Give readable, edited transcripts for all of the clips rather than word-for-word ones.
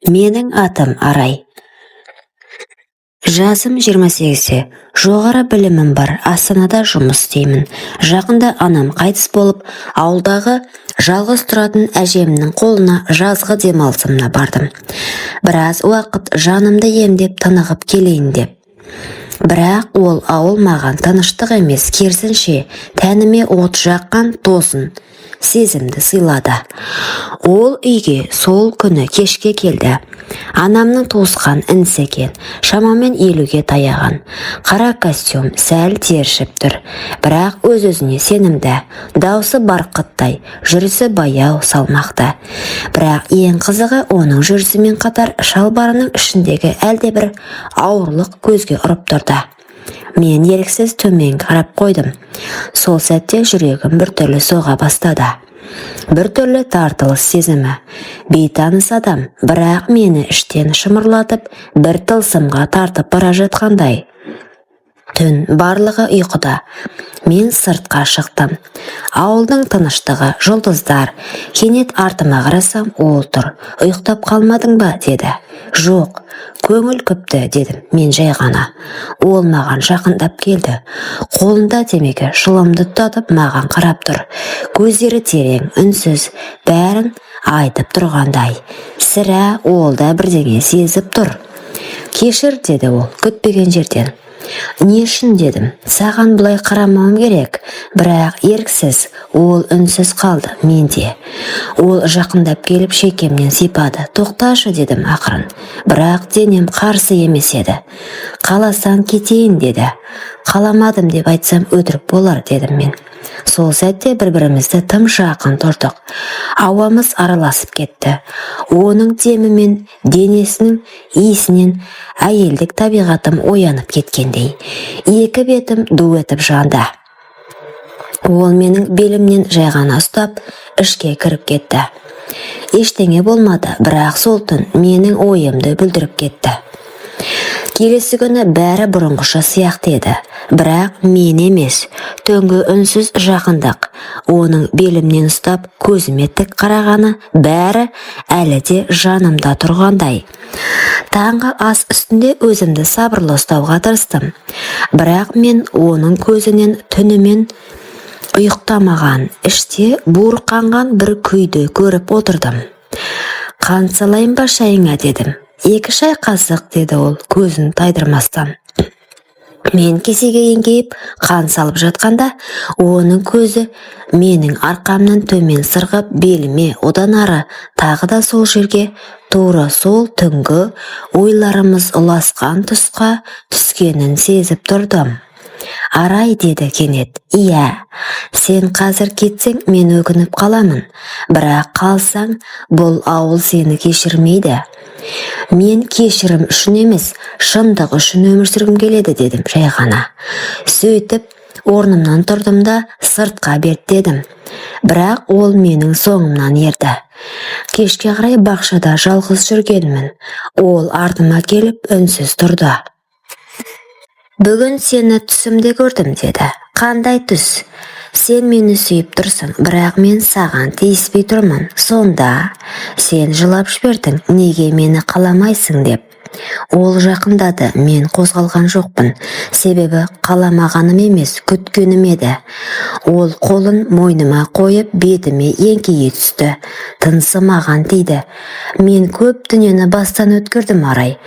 Менің атым Арай. Жасым 28-те. Жоғары білімім бар. Астанада жұмыс істеймін. Жақында анам қайтыс болып, ауылдағы жалғыз тұратын әжемнің қолына жазғы демалысымна бардым. Біраз уақыт жанымды емдеп тынығып келейін деп. Бірақ ол ауыл маған тыныштық емес, керісінше тәніме от жаққан тосын сезімді сыйлады. Ол үйге сол күні кешке келді. Анамның туысқан інісі екен, шамамен 50-ге таяған. Қара костюм, сәл тершіп тұр, бірақ өз-өзіне сенімді. Даусы барқыттай, жүрісі баяу, салмақты. Бірақ ең қызығы, оның жүрісімен қатар шалбарының ішіндегі әлдебір ауырлық көзге ұрып тұрды. Мен еріксіз төмен қарап қойдым. Сол сәтте жүрегім біртүрлі соға бастады. Біртүрлі тартылыс сезімі. Бейтаныс адам, бірақ мені іштен шымырлатып, бір тылсымға тартып бара жатқандай. Түн барлығы ұйқыда. Мен сыртқа шықтым. Ауылдың тыныштығы, жұлдыздар. Кенет артыма қарасам, ол тұр. Ұйықтап қалмадың ба, деді. Жоқ, көңіл күпті, дедім мен жай ғана. Ол маған жақындап келді. Қолында темекі шылымды тұтатып маған қарап тұр. Көздері терең, үнсіз, бәрін айтып тұрғандай. Сірә ол да бірдеңе сезіп тұр. Кешір, деді ол, күтпеген жерден. Не үшін, дедім, саған бұлай қарамауым керек, бірақ еріксіз ол үнсіз қалды менде. Ол жақындап келіп шекемнен сипады. Тоқташы, дедім ақырын, бірақ денем қарсы емес еді. Қаласаң кетейін, деді. Қаламадым деп айтсам өтірік болар, дедім мен. Сол сәтте бір-бірімізді тым жақын тұрдық. Ауамыз араласып кетті. Оның демімен, денесінің иісінен әйелдік табиғатым оянып кеткендей. Екі бетім ду етіп жанды. Ол менің белімнен жай ғана ұстап, ішке кіріп кетті. Ештеңе болмады, бірақ сол түн менің ойымды бүлдіріп кетті. Келесі күні бәрі бұрынғыша сияқты еді, бірақ мен емес. Түнгі үнсіз жақындық, оның белімнен ұстап көзіме тік қарағаны бәрі әлі де жанымда тұрғандай. Таңғы ас үстінде өзімді сабырлы ұстауға тырыстым, бірақ мен оның көзінен түнімен ұйықтамаған, іште буырқанған бір күйді көріп отырдым. Қант салайын ба шайыңа, дедім. 2 шай қасық, деді ол көзін тайдырмастан. Мен кесеге еңкейіп қан салып жатқанда, оның көзі менің арқамнан төмен сырғып беліме, одан ары тағы да сол жерге, тура сол түнгі ойларымыз ұласқан тұсқа түскенін сезіп тұрдым. Арай, деді кенет. Иә, сен қазір кетсең мен өкініп қаламын, бірақ қалсаң бұл ауыл сені кешірмейді. Мен кешірім үшін емес, шындық үшін өмір сүргім келеді, дедім жай ғана. Сөйтіп, орнымнан тұрдым да сыртқа беттедім. Бірақ ол менің соңымнан ерді. Кешке қарай бақшада жалғыз жүргенмін. Ол артыма келіп үнсіз тұрды. Бүгін сені түсімде көрдім, деді. Қандай түс? Сен мені сүйіп тұрсың, бірақ мен саған тиіспей тұрмын. Сонда сен жылап жібердің, неге мені қаламайсың деп. Ол жақындады, мен қозғалған жоқпын. Себебі қаламағаным емес, күткенім еді. Ол қолын мойныма қойып, бетіме еңкейе түсті. Тынысы маған тиді. Мен көп дүниені бастан өткірдім, Арай.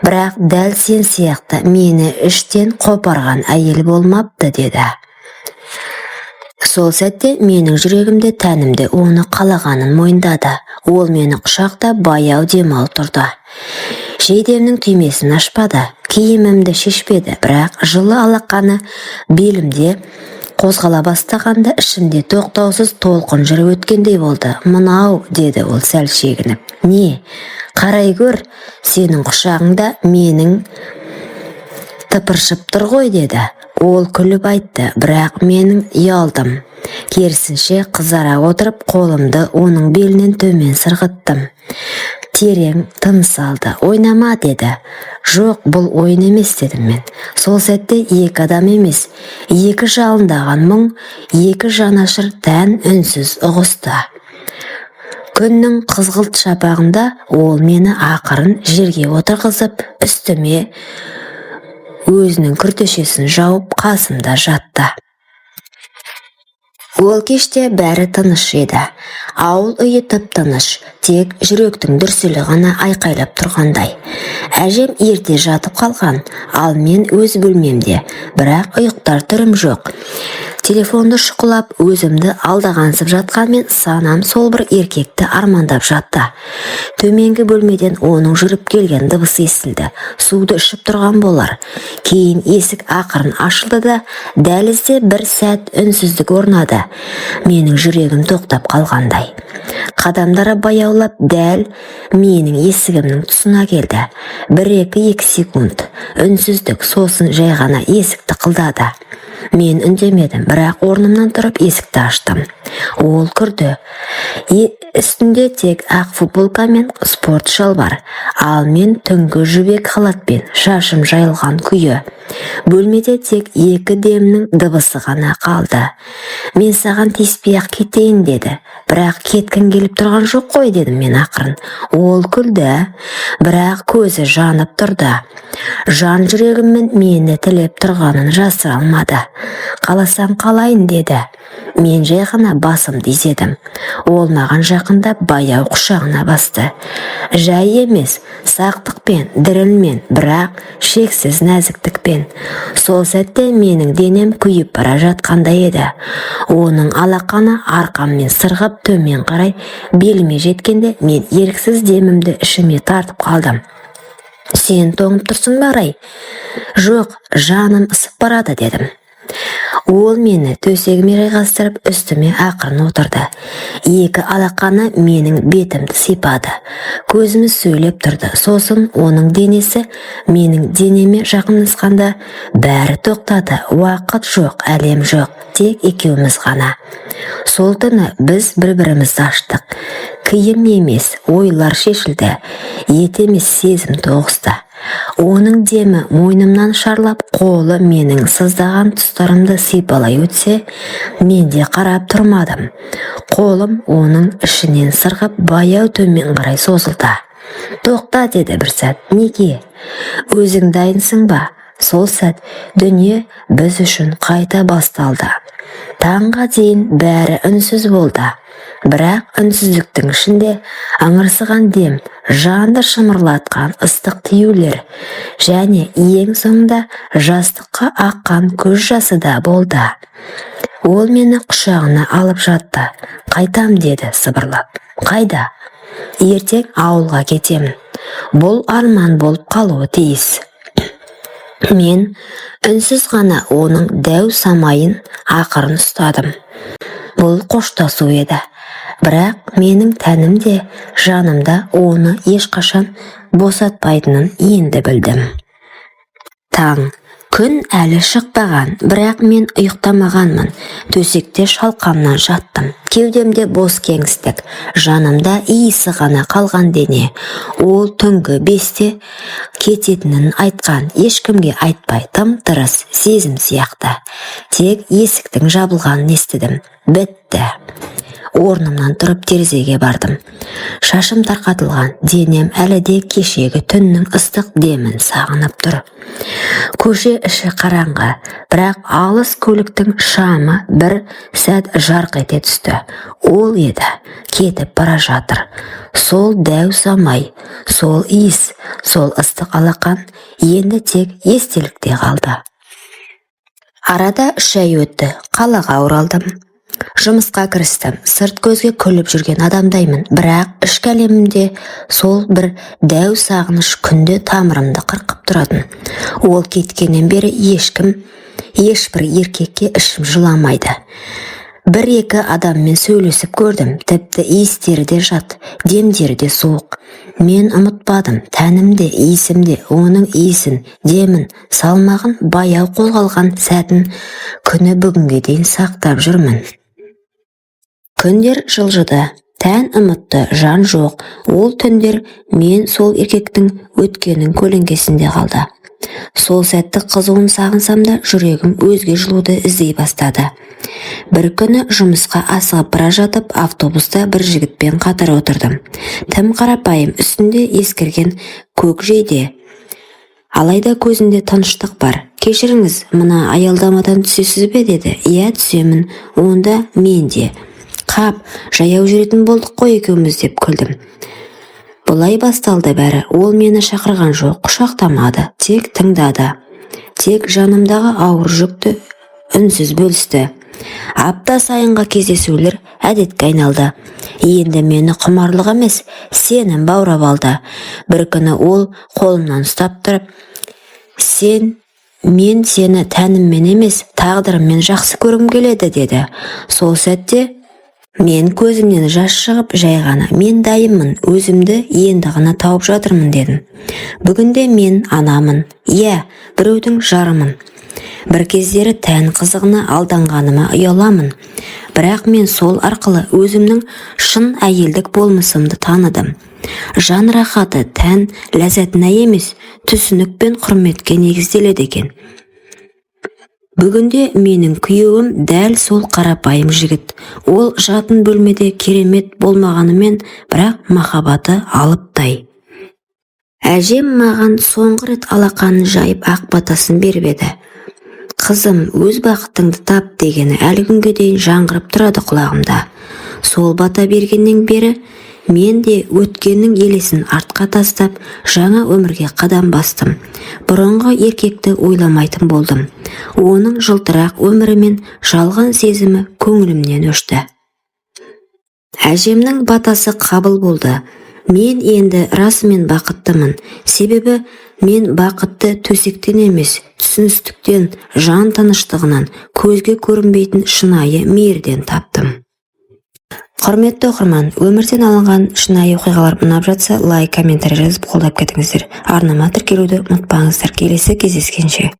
Бірақ дәл сен сияқты мені іштен қопарған әйел болмапты, деді. Сол сәтте менің жүрегімде тәнімді оны қалағанын мойындады. Ол мені құшақта баяу демал тұрды. Жейдемнің түймесін ашпады, киімімді шешпеді, бірақ жылы алақаны белімде қозғала бастағанда ішімде тоқтаусыз толқын жүріп өткендей болды. Мынау, деді ол сәл шегініп. Не? Қарай көр, сенің құшағыңда менің тыпыршып тұр ғой, деді. Ол күліп айтты, бірақ менің ұялдым. Керісінше қызара отырып, қолымды оның белінен төмен сырғыттым. Терең тыныс алды. Ойнама, деді. Жоқ, бұл ойын емес, дедім мен. Сол сәтте екі адам емес, екі жалындаған мұң, екі жанашыр тән үнсіз ұғысты. Күннің қызғылт шапағында ол мені ақырын жерге отырғызып, үстіме өзінің күртешесін жауып қасымда жатты. Ол кеште бәрі тыныш еді. Ауыл үйі тып-тыныш, тек жүректің дүрсілі ғана айқайлап тұрғандай. Әжем ерте жатып қалған, ал мен өз бөлмемде, бірақ ұйықтар түрім жоқ. Телефонды шұқылап, өзімді алдағансып жатқанмен санам сол бір еркекті армандап жатты. Төменгі бөлмеден оның жүріп келген дыбысы естілді. Суды ішіп тұрған болар. Кейін есік ақырын ашылды да, дәлізде бір сәт үнсіздік орнады. Менің жүрегім тоқтап қалғандай. Қадамдары баяулап дәл менің есігімнің тұсына келді. 1-2 секунд үнсіздік, сосын жай ғана есікті тықылдады. Мен үндемедім, бірақ орнымнан тұрып есікті аштым. Ол кірді. Үстінде тек ақ футболка мен спорт шалбар, ал мен түнгі жібек халатпен, шашым жайылған күйі. Бөлмеде тек 2 демнің дыбысы ғана қалды. Мен саған тиіспей-ақ кетейін деді, бірақ кеткің келіп тұрған жоқ қой, дедім мен ақырын. Ол күлді, бірақ көзі жанып тұрды. Жан жүрегіммен мені тілеп тұрғанын жасыра алмады. Қаласаң қалайын, деді. Мен жай ғана басымды изедім. Ол маған жақында баяу құшағына басты. Жай емес, сақтықпен, дірілмен, бірақ шексіз нәзіктікпен. Сол сәтте менің денем күйіп бара жатқандай еді. Оның алақаны арқаммен сырғып төмен қарай беліме жеткенде мен еріксіз демімді ішіме тартып қалдым. Сен тоңып тұрсың ба, Рай? Жоқ, жаным ысып барады, дедім. Ол мені төсегіме жайғастырып, үстіме ақырын отырды. 2 алақаны менің бетімді сипады. Көзіміз сөйлеп тұрды. Сосын оның денесі менің денеме жақындасқанда бәрі тоқтады. Уақыт жоқ, әлем жоқ, тек екеуміз ғана. Сол түні біз бір-бірімізді аштық. Киім емес, ойлар шешілді. Ет емес, сезім тоғысты. Оның демі мойнымнан шарлап, қолы менің сыздаған тұстарымды сипалай өтсе, мен де қарап тұрмадым. Қолым оның ішінен сырғып, баяу төмен қарай созылды. Тоқта, деді бір сәт. Неге? Өзің дайынсың ба? Сол сәт дүние біз үшін қайта басталды. Таңға дейін бәрі үнсіз болды. Бірақ үнсіздіктің ішінде аңырсыған дем, жанды шымырлатқан ыстық тиюлер, және ең соңында жастыққа аққан көз жасы да болды. Ол мені құшағына алып жатты. Қайтам, деді сыбырлап. Қайда? Ертең ауылға кетемін. Бұл арман болып қалуы тиіс. Мен үнсіз ғана оның дәу самайын ақырын ұстадым. Бұл қоштасу еді. Бірақ менің тәнім де, жаным да оны ешқашан босатпайтынын енді білдім. Таң. Күн әлі шықпаған, бірақ мен ұйықтамағанмын. Төсекте шалқамнан жаттым. Кеудемде бос кеңістік, жанымда иісі ғана қалған дене. Ол түнгі 5-те кететінін айтқан, ешкімге айтпай тым-тырыс сезім сияқты. Тек есіктің жабылғанын естідім. Бітті. Орнымнан тұрып терезеге бардым. Шашым тарқатылған, денем әлі де кешегі түннің ыстық демін сағынып тұр. Көше іші қараңғы, бірақ алыс көліктің шамы бір сәт жарқ ете түсті. Ол еді, кетіп бара жатыр. Сол дәу самай, сол иіс, сол ыстық алақан енді тек естелікте қалды. Арада 3 ай өтті, қалаға оралдым. Жұмысқа кірістім. Сырт көзге күліп жүрген адамдаймын, бірақ ішкі әлемімде сол бір дәу сағыныш күнде тамырымды қырқып тұратын. Ол кеткеннен бері ешбір еркекке ішім жыламайды. 1-2 адаммен сөйлесіп көрдім, тіпті иістері де жат, демдері де суық. Мен ұмытпадым, тәнімде, иісімде, оның иісін, демін, салмағын, баяу қозғалған сәтін күні бүгінге дейін сақтап жүрмін. Күндер жылжыды, тән ұмытты, жан жоқ. Ол түндер мен сол еркектің өткенің көлеңкесінде қалды. Сол сәтті қызуын сағынсам да жүрегім өзге жылуды іздей бастады. Бір күні жұмысқа асығып бара жатып, автобуста бір жігітпен қатар отырдым. Тым қарапайым, үстінде ескірген көк жейде. Алайда көзінде тыныштық бар. «Кешіріңіз, мына аялдамадан түсесіз бе?» деді. «Иә, түсемін. Онда мен де». «Қап, жаяу жүретін болдық қой екеуміз» деп күлдім. Бұлай басталды бәрі. Ол мені шақырған жоқ, құшақтамады, тек тыңдады. Тек жанымдағы ауыр жүкті үнсіз бөлісті. Апта сайынғы кездесулер әдетке айналды. Енді мені құмарлық емес, сенім баурап алды. Бір күні ол қолымнан ұстап тұрып, мен сені тәніммен емес, тағдырыммен жақсы көргім келеді» деді. Сол сәтте мен көзімнен жас шығып, жай ғана «Мен дайынмын, өзімді енді ғана тауып жатырмын» дедім. Бүгінде мен анамын, иә, біреудің жарымын. Бір кездері тән қызығына алданғаныма ұяламын. Бірақ мен сол арқылы өзімнің шын әйелдік болмысымды таныдым. Жан рахаты тән ләззатына емес, түсінік пен құрметке негізделеді екен. Бүгінде менің күйеуім дәл сол қарапайым жігіт. Ол жатын бөлмеде керемет болмағанымен, бірақ махаббаты алыптай. Әжем маған соңғы рет алақанын жайып ақ батасын беріп еді. «Қызым, өз бақытыңды тап» дегені әлі күнге дейін жаңғырып тұрады құлағымда. Сол бата бергеннен бері мен де өткеннің елесін артқа тастап, жаңа өмірге қадам бастым. Бұрынғы еркекті ойламайтын болдым. Оның жылтырақ өмірі мен жалған сезімі көңілімнен өшті. Әжемнің батасы қабыл болды. Мен енді расымен бақыттымын. Себебі мен бақытты төсектен емес, түсіністіктен, жан тыныштығынан, көзге көрінбейтін шынайы мейірден таптым. Құрметті оқырман, өмірден алынған шынайы оқиғалар ұнап жатса, лайк, комментарий жазып қолдап кетіңіздер. Арнама тіркелуді ұмытпаңыздар. Келесі кездескенше.